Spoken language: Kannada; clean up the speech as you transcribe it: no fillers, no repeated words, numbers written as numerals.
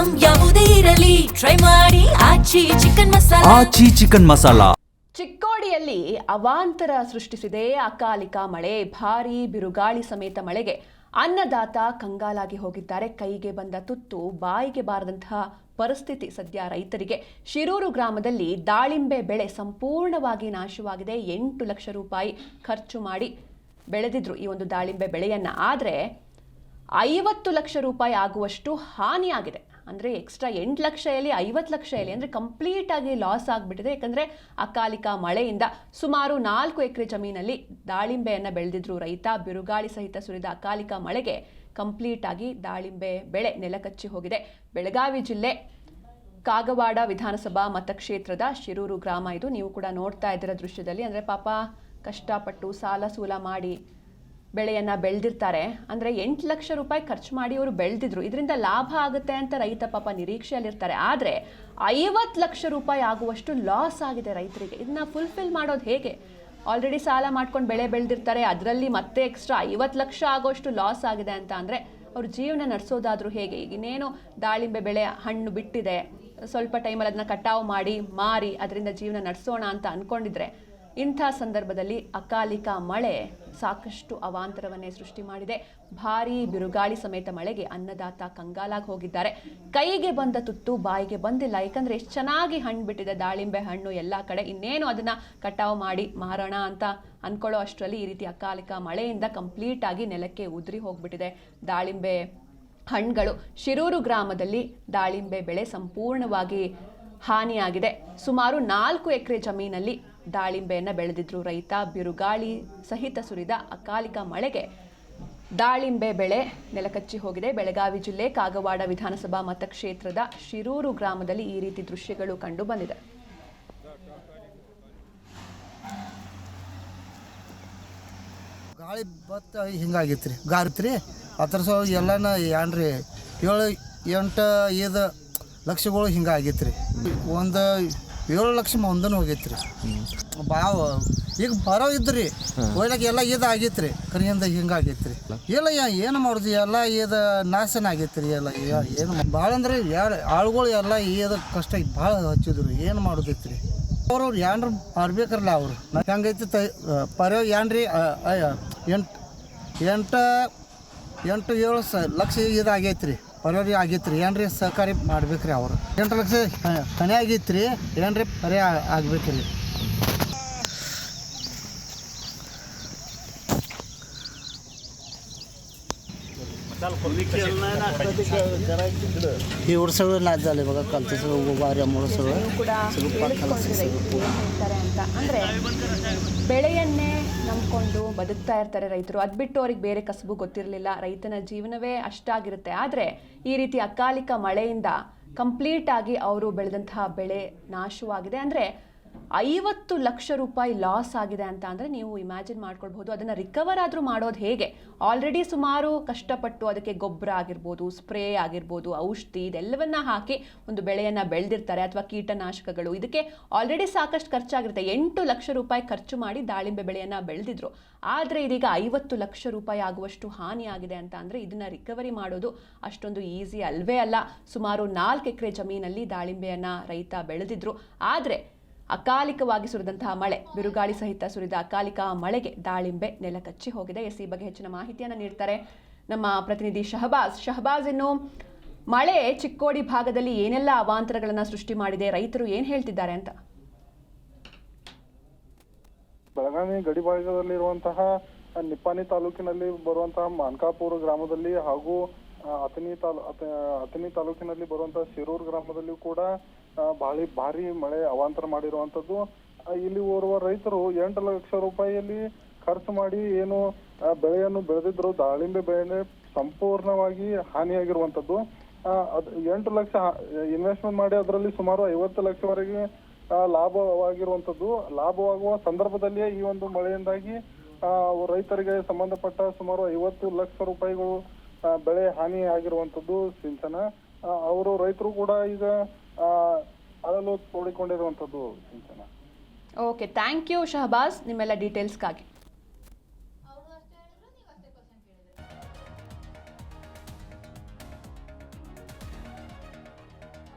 ಐಟಂ ಯಾವುದೇ ಇರಲಿ ಟ್ರೈ ಮಾಡಿ ಆಚಿ ಚಿಕನ್ ಮಸಾಲಾ. ಚಿಕ್ಕೋಡಿಯಲ್ಲಿ ಅವಾಂತರ ಸೃಷ್ಟಿಸಿದೆ ಅಕಾಲಿಕ ಮಳೆ. ಭಾರೀ ಬಿರುಗಾಳಿ ಸಮೇತ ಮಳೆಗೆ ಅನ್ನದಾತ ಕಂಗಾಲಾಗಿ ಹೋಗಿದ್ದಾರೆ. ಕೈಗೆ ಬಂದ ತುತ್ತು ಬಾಯಿಗೆ ಬಾರದಂತಹ ಪರಿಸ್ಥಿತಿ ಸದ್ಯ ರೈತರಿಗೆ. ಶಿರೂರು ಗ್ರಾಮದಲ್ಲಿ ದಾಳಿಂಬೆ ಬೆಳೆ ಸಂಪೂರ್ಣವಾಗಿ ನಾಶವಾಗಿದೆ. 8 ಲಕ್ಷ ರೂಪಾಯಿ ಖರ್ಚು ಮಾಡಿ ಬೆಳೆದಿದ್ರು ಈ ಒಂದು ದಾಳಿಂಬೆ ಬೆಳೆಯನ್ನ. ಆದರೆ 50 ಲಕ್ಷ ರೂಪಾಯಿ ಆಗುವಷ್ಟು ಹಾನಿಯಾಗಿದೆ. ಅಂದರೆ ಎಕ್ಸ್ಟ್ರಾ 8 ಲಕ್ಷ ಎಲ್ಲಿ 50 ಲಕ್ಷ ಎಲ್ಲಿ ಅಂದರೆ ಕಂಪ್ಲೀಟ್ ಆಗಿ ಲಾಸ್ ಆಗಿಬಿಟ್ಟಿದೆ. ಯಾಕಂದರೆ ಅಕಾಲಿಕ ಮಳೆಯಿಂದ ಸುಮಾರು 4 ಎಕರೆ ಜಮೀನಲ್ಲಿ ದಾಳಿಂಬೆಯನ್ನು ಬೆಳೆದಿದ್ರು ರೈತ. ಬಿರುಗಾಳಿ ಸಹಿತ ಸುರಿದ ಅಕಾಲಿಕ ಮಳೆಗೆ ಕಂಪ್ಲೀಟ್ ಆಗಿ ದಾಳಿಂಬೆ ಬೆಳೆ ನೆಲಕಚ್ಚಿ ಹೋಗಿದೆ. ಬೆಳಗಾವಿ ಜಿಲ್ಲೆ ಕಾಗವಾಡ ವಿಧಾನಸಭಾ ಮತಕ್ಷೇತ್ರದ ಶಿರೂರು ಗ್ರಾಮ ಇದು. ನೀವು ಕೂಡ ನೋಡ್ತಾ ಇದ್ದೀರ ದೃಶ್ಯದಲ್ಲಿ. ಅಂದರೆ ಪಾಪ ಕಷ್ಟಪಟ್ಟು ಸಾಲ ಸೂಲ ಮಾಡಿ ಬೆಳೆಯನ್ನು ಬೆಳೆದಿರ್ತಾರೆ. ಅಂದರೆ 8 ಲಕ್ಷ ರೂಪಾಯಿ ಖರ್ಚು ಮಾಡಿ ಅವರು ಬೆಳೆದಿದ್ರು. ಇದರಿಂದ ಲಾಭ ಆಗುತ್ತೆ ಅಂತ ರೈತ ಪಾಪ ನಿರೀಕ್ಷೆಯಲ್ಲಿರ್ತಾರೆ. ಆದರೆ 50 ಲಕ್ಷ ರೂಪಾಯಿ ಆಗುವಷ್ಟು ಲಾಸ್ ಆಗಿದೆ ರೈತರಿಗೆ. ಇದನ್ನ ಫುಲ್ಫಿಲ್ ಮಾಡೋದು ಹೇಗೆ? ಆಲ್ರೆಡಿ ಸಾಲ ಮಾಡ್ಕೊಂಡು ಬೆಳೆ ಬೆಳೆದಿರ್ತಾರೆ, ಅದರಲ್ಲಿ ಮತ್ತೆ ಎಕ್ಸ್ಟ್ರಾ 50 ಲಕ್ಷ ಆಗೋಷ್ಟು ಲಾಸ್ ಆಗಿದೆ ಅಂತ ಅಂದರೆ ಅವ್ರ ಜೀವನ ನಡೆಸೋದಾದರೂ ಹೇಗೆ? ಈಗ ಇನ್ನೇನು ದಾಳಿಂಬೆ ಬೆಳೆ ಹಣ್ಣು ಬಿಟ್ಟಿದೆ, ಸ್ವಲ್ಪ ಟೈಮಲ್ಲಿ ಅದನ್ನ ಕಟಾವು ಮಾಡಿ ಮಾರಿ ಅದರಿಂದ ಜೀವನ ನಡೆಸೋಣ ಅಂತ ಅಂದ್ಕೊಂಡಿದ್ರೆ, ಇಂಥ ಸಂದರ್ಭದಲ್ಲಿ ಅಕಾಲಿಕ ಮಳೆ ಸಾಕಷ್ಟು ಅವಾಂತರವನ್ನೇ ಸೃಷ್ಟಿ ಮಾಡಿದೆ. ಭಾರೀ ಬಿರುಗಾಳಿ ಸಮೇತ ಮಳೆಗೆ ಅನ್ನದಾತ ಕಂಗಾಲಾಗಿ ಹೋಗಿದ್ದಾರೆ. ಕೈಗೆ ಬಂದ ತುತ್ತು ಬಾಯಿಗೆ ಬಂದಿಲ್ಲ. ಯಾಕಂದರೆ ಎಷ್ಟು ಚೆನ್ನಾಗಿ ಹಣ್ಣು ಬಿಟ್ಟಿದೆ ದಾಳಿಂಬೆ ಹಣ್ಣು ಎಲ್ಲ ಕಡೆ. ಇನ್ನೇನು ಅದನ್ನು ಕಟಾವು ಮಾಡಿ ಮಾರೋಣ ಅಂತ ಅಂದ್ಕೊಳ್ಳೋ ಅಷ್ಟರಲ್ಲಿ ಈ ರೀತಿ ಅಕಾಲಿಕ ಮಳೆಯಿಂದ ಕಂಪ್ಲೀಟ್ ಆಗಿ ನೆಲಕ್ಕೆ ಉದುರಿ ಹೋಗ್ಬಿಟ್ಟಿದೆ ದಾಳಿಂಬೆ ಹಣ್ಣುಗಳು. ಶಿರೂರು ಗ್ರಾಮದಲ್ಲಿ ದಾಳಿಂಬೆ ಬೆಳೆ ಸಂಪೂರ್ಣವಾಗಿ ಹಾನಿಯಾಗಿದೆ. ಸುಮಾರು 4 ಎಕರೆ ಜಮೀನಲ್ಲಿ ದಾಳಿಂಬೆಯನ್ನು ಬೆಳೆದಿದ್ರು ರೈತ. ಬಿರುಗಾಳಿ ಸಹಿತ ಸುರಿದ ಅಕಾಲಿಕ ಮಳೆಗೆ ದಾಳಿಂಬೆ ಬೆಳೆ ನೆಲಕಚ್ಚಿ ಹೋಗಿದೆ. ಬೆಳಗಾವಿ ಜಿಲ್ಲೆ ಕಾಗವಾಡ ವಿಧಾನಸಭಾ ಮತಕ್ಷೇತ್ರದ ಶಿರೂರು ಗ್ರಾಮದಲ್ಲಿ ಈ ರೀತಿ ದೃಶ್ಯಗಳು ಕಂಡು ಬಂದಿದೆ. ಗಾಳಿ ಬತ್ತ ಹಿಂಗಾಗಿತ್ರಿ ಗಾರಿತ್ರಿ ಅದ್ರ ಎಲ್ಲನ ಏನ್ರಿ 7-8 ಲಕ್ಷಗಳು ಹಿಂಗಾಗೈತ್ರಿ. ಒಂದು 7 ಲಕ್ಷ ಮುಂದೂ ಹೋಗೈತ್ರಿ. ಬಾವ ಈಗ ಬರೋ ಇದ್ರಿ ಒಯ್ಲಕ್ಕೆ ಎಲ್ಲ ಆಗೈತ್ರಿ. ಕರಿಯಿಂದ ಹಿಂಗಾಗೈತ್ರಿ. ಇಲ್ಲ ಏನು ಮಾಡುದು ಎಲ್ಲ ಇದು ನಾಶನ ಆಗೈತ್ರಿ. ಎಲ್ಲ ಏನು ಭಾಳ ಅಂದ್ರೆ ಆಳುಗಳು ಎಲ್ಲ ಇದು ಕಷ್ಟ ಭಾಳ ಹಚ್ಚಿದ್ರು. ಏನು ಮಾಡೋದೈತ್ರಿ? ಅವ್ರವ್ರು ಏನ್ರ ಮಾಡ್ಬೇಕ್ರಲ್ಲ ಅವರು ಹೆಂಗೈತಿ ಪರ ಏನ್ರಿ 8-7 ಲಕ್ಷ ಇದಾಗೈತ್ರಿ. ಪರಿಹಾರ ಆಗೈತ್ರಿ. ಏನ್ರಿ ಸಹಕಾರಿ ಮಾಡ್ಬೇಕ್ರಿ. ಅವರು 8 ಲಕ್ಷ ಕಣೆ ಆಗೈತ್ರಿ. ಏನ್ರಿ ಪರಿಹಾರ ಆಗ್ಬೇಕ್ರಿ. हे उडसळ नाच झाले बघा कालचं सगळं वाऱ्यामुळे सगळं ಹೇಳ್ತಾರೆ ಅಂತ. ಅಂದರೆ ಬೆಳೆಯನ್ನೇ ನಂಬ್ಕೊಂಡು ಬದುಕ್ತಾ ಇರ್ತಾರೆ ರೈತರು. ಅದು ಬಿಟ್ಟು ಅವ್ರಿಗೆ ಬೇರೆ ಕಸಬು ಗೊತ್ತಿರಲಿಲ್ಲ. ರೈತನ ಜೀವನವೇ ಅಷ್ಟಾಗಿರುತ್ತೆ. ಆದರೆ ಈ ರೀತಿ ಅಕಾಲಿಕ ಮಳೆಯಿಂದ ಕಂಪ್ಲೀಟ್ ಆಗಿ ಅವರು ಬೆಳೆದಂತಹ ಬೆಳೆ ನಾಶವಾಗಿದೆ. ಅಂದರೆ 50 ಲಕ್ಷ ರೂಪಾಯಿ ಲಾಸ್ ಆಗಿದೆ ಅಂತ ಅಂದರೆ ನೀವು ಇಮ್ಯಾಜಿನ್ ಮಾಡ್ಕೊಳ್ಬಹುದು. ಅದನ್ನು ರಿಕವರ್ ಆದರೂ ಮಾಡೋದು ಹೇಗೆ? ಆಲ್ರೆಡಿ ಸುಮಾರು ಕಷ್ಟಪಟ್ಟು ಅದಕ್ಕೆ ಗೊಬ್ಬರ ಆಗಿರ್ಬೋದು, ಸ್ಪ್ರೇ ಆಗಿರ್ಬೋದು, ಔಷಧಿ ಇದೆಲ್ಲವನ್ನ ಹಾಕಿ ಒಂದು ಬೆಳೆಯನ್ನು ಬೆಳೆದಿರ್ತಾರೆ. ಅಥವಾ ಕೀಟನಾಶಕಗಳು, ಇದಕ್ಕೆ ಆಲ್ರೆಡಿ ಸಾಕಷ್ಟು ಖರ್ಚಾಗಿರುತ್ತೆ. 8 ಲಕ್ಷ ರೂಪಾಯಿ ಖರ್ಚು ಮಾಡಿ ದಾಳಿಂಬೆ ಬೆಳೆಯನ್ನು ಬೆಳೆದಿದ್ರು. ಆದರೆ ಇದೀಗ 50 ಲಕ್ಷ ರೂಪಾಯಿ ಆಗುವಷ್ಟು ಹಾನಿಯಾಗಿದೆ ಅಂತ ಅಂದರೆ ಇದನ್ನು ರಿಕವರಿ ಮಾಡೋದು ಅಷ್ಟೊಂದು ಈಸಿ ಅಲ್ವೇ ಅಲ್ಲ. ಸುಮಾರು 4 ಎಕರೆ ಜಮೀನಲ್ಲಿ ದಾಳಿಂಬೆಯನ್ನು ರೈತ ಬೆಳೆದಿದ್ರು. ಆದರೆ ಅಕಾಲಿಕವಾಗಿ ಸುರಿದಂತಹ ಮಳೆ, ಬಿರುಗಾಳಿ ಸಹಿತ ಸುರಿದ ಅಕಾಲಿಕ ಮಳೆಗೆ ದಾಳಿಂಬೆ ನೆಲಕಚ್ಚಿ ಹೋಗಿದೆ. ಈ ಬಗ್ಗೆ ಹೆಚ್ಚಿನ ಮಾಹಿತಿಯನ್ನು ನೀಡ್ತಾರೆ ನಮ್ಮ ಪ್ರತಿನಿಧಿ ಶಹಬಾಜ್. ಇನ್ನು ಮಳೆ ಚಿಕ್ಕೋಡಿ ಭಾಗದಲ್ಲಿ ಏನೆಲ್ಲ ಅವಾಂತರಗಳನ್ನು ಸೃಷ್ಟಿ ಮಾಡಿದೆ, ರೈತರು ಏನು ಹೇಳ್ತಿದ್ದಾರೆ ಅಂತ? ಬೆಳಗಾವಿ ಗಡಿ ಭಾಗದಲ್ಲಿರುವಂತಹ ನಿಪ್ಪಾಣಿ ತಾಲೂಕಿನಲ್ಲಿ ಬರುವಂತಹ ಮಾನ್ಕಾಪುರ ಗ್ರಾಮದಲ್ಲಿ ಹಾಗೂ ಅಥಣಿ ತಾಲೂಕಿನಲ್ಲಿ ಬರುವಂತಹ ಶಿರೂರು ಗ್ರಾಮದಲ್ಲಿಯೂ ಕೂಡ ಭಾರಿ ಮಳೆ ಅವಾಂತರ ಮಾಡಿರುವಂತದ್ದು. ಇಲ್ಲಿ ಓರ್ವ ರೈತರು 8 ಲಕ್ಷ ರೂಪಾಯಿಯಲ್ಲಿ ಖರ್ಚು ಮಾಡಿ ಏನು ಬೆಳೆಯನ್ನು ಬೆಳೆದಿದ್ರು, ದಾಳಿಂಬೆ ಬೆಳೆ ಸಂಪೂರ್ಣವಾಗಿ ಹಾನಿಯಾಗಿರುವಂತದ್ದು. 8 ಲಕ್ಷ ಇನ್ವೆಸ್ಟ್ಮೆಂಟ್ ಮಾಡಿ ಅದರಲ್ಲಿ ಸುಮಾರು 50 ಲಕ್ಷವರೆಗೆ ಲಾಭವಾಗಿರುವಂತದ್ದು. ಲಾಭವಾಗುವ ಸಂದರ್ಭದಲ್ಲಿಯೇ ಈ ಒಂದು ಮಳೆಯಿಂದಾಗಿ ರೈತರಿಗೆ ಸಂಬಂಧಪಟ್ಟ ಸುಮಾರು 50 ಲಕ್ಷ ರೂಪಾಯಿಗಳು ಬೆಳೆ ಹಾನಿ ಆಗಿರುವಂತದ್ದು ಸಿಂಚನ. ಅವರು ರೈತರು ಕೂಡ ಈಗ ಅಳಲು ತೋಡಿಕೊಂಡಿರುವಂತದ್ದು ಸಿಂಚನ. ಓಕೆ, ಥ್ಯಾಂಕ್ ಯು ಶಹಬಾಜ್ ನಿಮ್ಮೆಲ್ಲ ಡೀಟೇಲ್ಸ್ಗಾಗಿ.